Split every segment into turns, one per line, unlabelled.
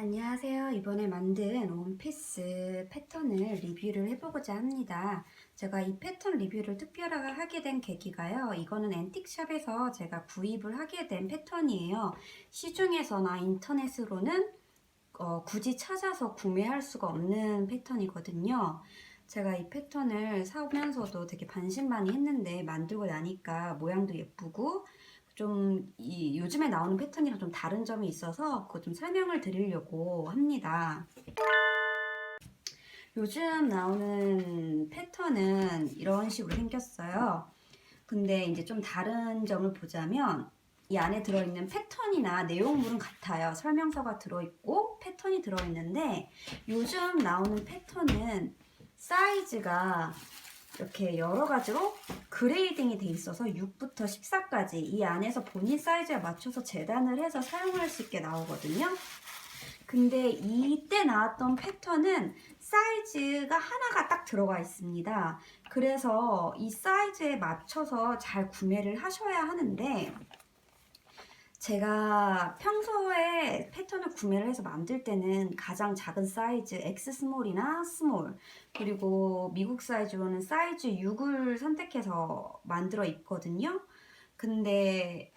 안녕하세요. 이번에 만든 원피스 패턴을 리뷰를 해보고자 합니다. 제가 이 패턴 리뷰를 특별하게 하게 된 계기가요. 이거는 앤틱샵에서 제가 구입을 하게 된 패턴이에요. 시중에서나 인터넷으로는 굳이 찾아서 구매할 수가 없는 패턴이거든요. 제가 이 패턴을 사면서도 되게 반신반의했는데 만들고 나니까 모양도 예쁘고 좀 요즘에 나오는 패턴이랑 좀 다른 점이 있어서 그거 좀 설명을 드리려고 합니다. 요즘 나오는 패턴은 이런 식으로 생겼어요. 근데 이제 좀 다른 점을 보자면 이 안에 들어있는 패턴이나 내용물은 같아요. 설명서가 들어있고 패턴이 들어있는데 요즘 나오는 패턴은 사이즈가 이렇게 여러 가지로 그레이딩이 돼 있어서 6부터 14까지 이 안에서 본인 사이즈에 맞춰서 재단을 해서 사용할 수 있게 나오거든요. 근데 이때 나왔던 패턴은 사이즈가 하나가 딱 들어가 있습니다. 그래서 이 사이즈에 맞춰서 잘 구매를 하셔야 하는데 제가 평소에 패턴을 구매를 해서 만들 때는 가장 작은 사이즈 X 스몰이나 스몰 그리고 미국 사이즈로는 사이즈 6을 선택해서 만들어 입거든요. 근데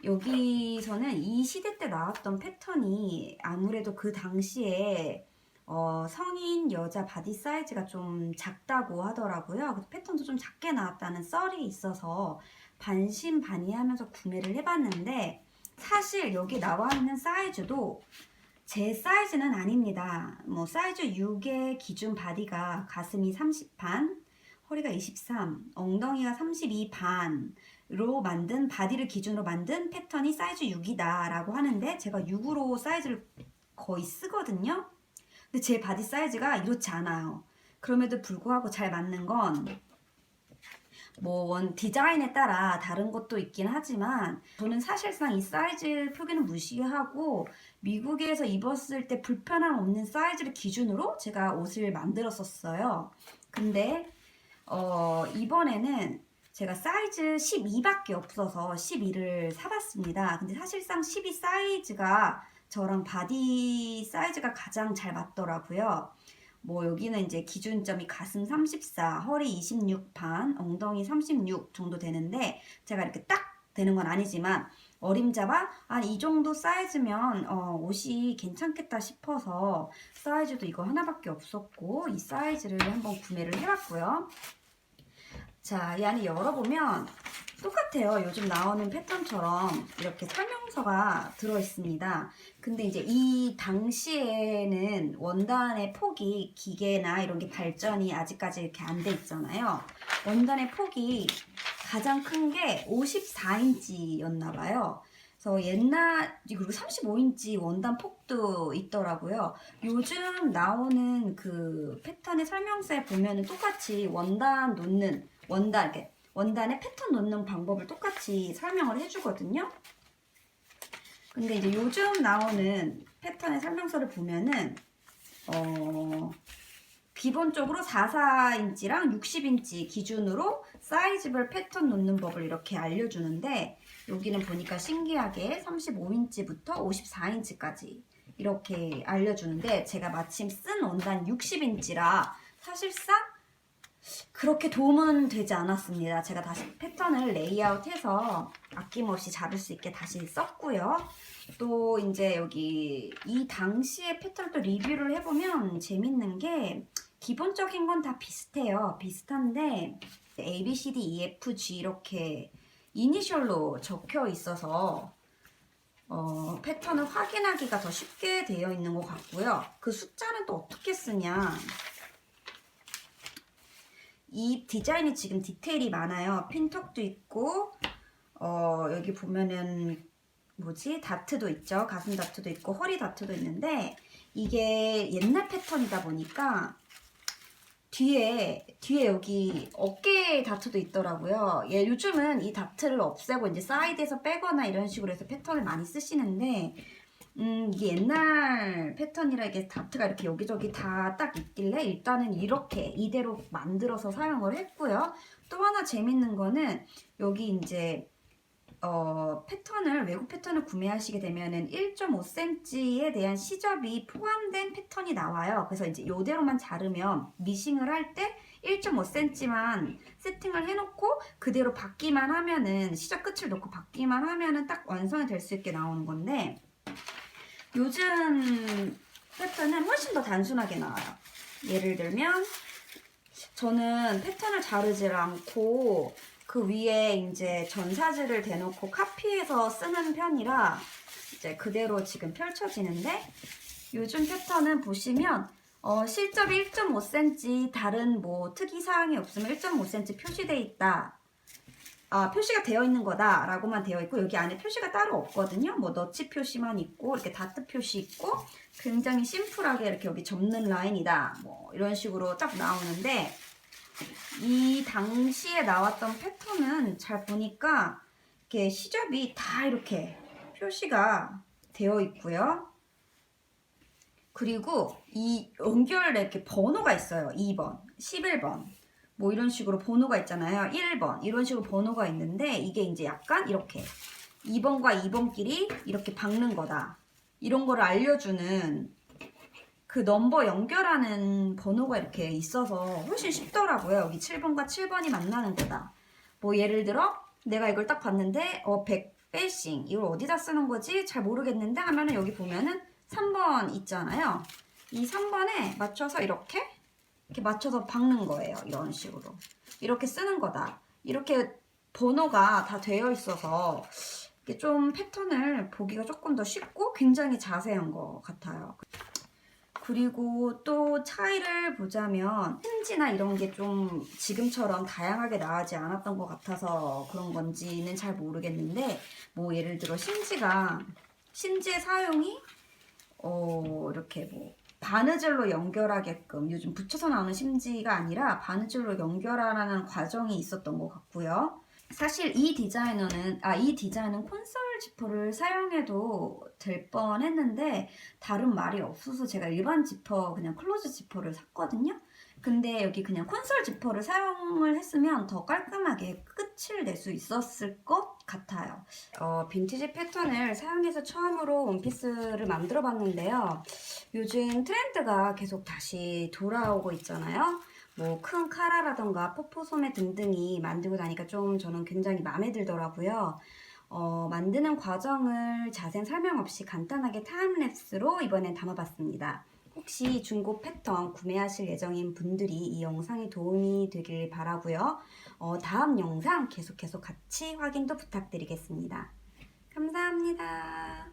여기서는 이 시대 때 나왔던 패턴이 아무래도 그 당시에 성인 여자 바디 사이즈가 좀 작다고 하더라고요. 그래서 패턴도 좀 작게 나왔다는 썰이 있어서 반신반의하면서 구매를 해봤는데 사실 여기 나와 있는 사이즈도 제 사이즈는 아닙니다. 뭐 사이즈 6의 기준 바디가 가슴이 30반, 허리가 23, 엉덩이가 32 반으로 만든 바디를 기준으로 만든 패턴이 사이즈 6이다 라고 하는데 제가 6으로 사이즈를 거의 쓰거든요. 근데 제 바디 사이즈가 이렇지 않아요. 그럼에도 불구하고 잘 맞는 건 뭐 디자인에 따라 다른 것도 있긴 하지만 저는 사실상 이 사이즈 표기는 무시하고 미국에서 입었을 때 불편함 없는 사이즈를 기준으로 제가 옷을 만들었었어요. 근데 이번에는 제가 사이즈 12밖에 없어서 12를 사봤습니다. 근데 사실상 12 사이즈가 저랑 바디 사이즈가 가장 잘 맞더라고요. 뭐 여기는 이제 기준점이 가슴 34, 허리 26 반, 엉덩이 36 정도 되는데 제가 이렇게 딱 되는 건 아니지만 어림잡아 이 정도 사이즈면 옷이 괜찮겠다 싶어서 사이즈도 이거 하나밖에 없었고 이 사이즈를 한번 구매를 해봤고요. 자, 이 안에 열어보면 똑같아요. 요즘 나오는 패턴처럼 이렇게 설명서가 들어있습니다. 근데 이제 이 당시에는 원단의 폭이 기계나 이런 게 발전이 아직까지 이렇게 안 돼 있잖아요. 원단의 폭이 가장 큰 게 54인치였나 봐요. 그래서 그리고 35인치 원단 폭도 있더라고요. 요즘 나오는 그 패턴의 설명서에 보면은 똑같이 원단의 패턴 놓는 방법을 똑같이 설명을 해주거든요. 근데 이제 요즘 나오는 패턴의 설명서를 보면은 기본적으로 44인치랑 60인치 기준으로 사이즈별 패턴 놓는 법을 이렇게 알려주는데 여기는 보니까 신기하게 35인치부터 54인치까지 이렇게 알려주는데 제가 마침 쓴 원단 60인치라 사실상 그렇게 도움은 되지 않았습니다. 제가 다시 패턴을 레이아웃해서 아낌없이 잡을 수 있게 다시 썼고요. 또 이제 여기 이 당시의 패턴을 또 리뷰를 해보면 재밌는 게 기본적인 건 다 비슷해요. 비슷한데 A, B, C, D, E, F, G 이렇게 이니셜로 적혀 있어서 패턴을 확인하기가 더 쉽게 되어 있는 것 같고요. 그 숫자는 또 어떻게 쓰냐. 이 디자인이 지금 디테일이 많아요. 핀턱도 있고 여기 보면은 다트도 있죠. 가슴 다트도 있고 허리 다트도 있는데 이게 옛날 패턴이다 보니까 뒤에 여기 어깨 다트도 있더라고요. 요즘은 이 다트를 없애고 이제 사이드에서 빼거나 이런 식으로 해서 패턴을 많이 쓰시는데 이게 옛날 패턴이라 이게 다트가 이렇게 여기저기 다 딱 있길래 일단은 이렇게 이대로 만들어서 사용을 했고요. 또 하나 재밌는 거는 여기 이제 패턴을 외국 패턴을 구매하시게 되면은 1.5cm에 대한 시접이 포함된 패턴이 나와요. 그래서 이제 이대로만 자르면 미싱을 할 때 1.5cm만 세팅을 해놓고 그대로 받기만 하면은 시접 끝을 놓고 받기만 하면은 딱 완성이 될 수 있게 나오는 건데 요즘 패턴은 훨씬 더 단순하게 나와요. 예를 들면 저는 패턴을 자르질 않고 그 위에 이제 전사지를 대놓고 카피해서 쓰는 편이라 이제 그대로 지금 펼쳐지는데 요즘 패턴은 보시면 실접이 1.5cm 다른 뭐 특이사항이 없으면 1.5cm 표시되어 있다. 표시가 되어 있는 거다 라고만 되어 있고 여기 안에 표시가 따로 없거든요. 뭐 너치 표시만 있고 이렇게 다트 표시 있고 굉장히 심플하게 이렇게 여기 접는 라인이다 뭐 이런 식으로 딱 나오는데 이 당시에 나왔던 패턴은 잘 보니까 이렇게 시접이 다 이렇게 표시가 되어 있고요. 그리고 이 연결에 이렇게 번호가 있어요. 2번, 11번 뭐 이런 식으로 번호가 있잖아요. 1번 이런 식으로 번호가 있는데 이게 이제 약간 이렇게 2번과 2번끼리 이렇게 박는 거다. 이런 거를 알려주는 그 넘버 연결하는 번호가 이렇게 있어서 훨씬 쉽더라고요. 여기 7번과 7번이 만나는 거다. 뭐 예를 들어 내가 이걸 딱 봤는데 100 베이싱 이걸 어디다 쓰는 거지? 잘 모르겠는데 하면은 여기 보면은 3번 있잖아요. 이 3번에 맞춰서 이렇게 맞춰서 박는 거예요. 이런 식으로. 이렇게 쓰는 거다. 이렇게 번호가 다 되어 있어서 이게 좀 패턴을 보기가 조금 더 쉽고 굉장히 자세한 것 같아요. 그리고 또 차이를 보자면 힌지나 이런 게 좀 지금처럼 다양하게 나오지 않았던 것 같아서 그런 건지는 잘 모르겠는데 뭐 예를 들어 심지의 사용이 이렇게 뭐 바느질로 연결하게끔 요즘 붙여서 나오는 심지가 아니라 바느질로 연결하라는 과정이 있었던 것 같고요. 사실 이 디자인은 콘솔 지퍼를 사용해도 될 뻔했는데 다른 말이 없어서 제가 일반 지퍼 그냥 클로즈 지퍼를 샀거든요. 근데 여기 그냥 콘솔 지퍼를 사용을 했으면 더 깔끔하게 끝을 낼 수 있었을 것 같아요. 빈티지 패턴을 사용해서 처음으로 원피스를 만들어 봤는데요. 요즘 트렌드가 계속 다시 돌아오고 있잖아요. 뭐 큰 카라라던가 포포소매 등등이 만들고 나니까 좀 저는 굉장히 마음에 들더라고요. 만드는 과정을 자세한 설명 없이 간단하게 타임랩스로 이번엔 담아봤습니다. 혹시 중고 패턴 구매하실 예정인 분들이 이 영상이 도움이 되길 바라고요. 다음 영상 계속해서 같이 확인도 부탁드리겠습니다. 감사합니다.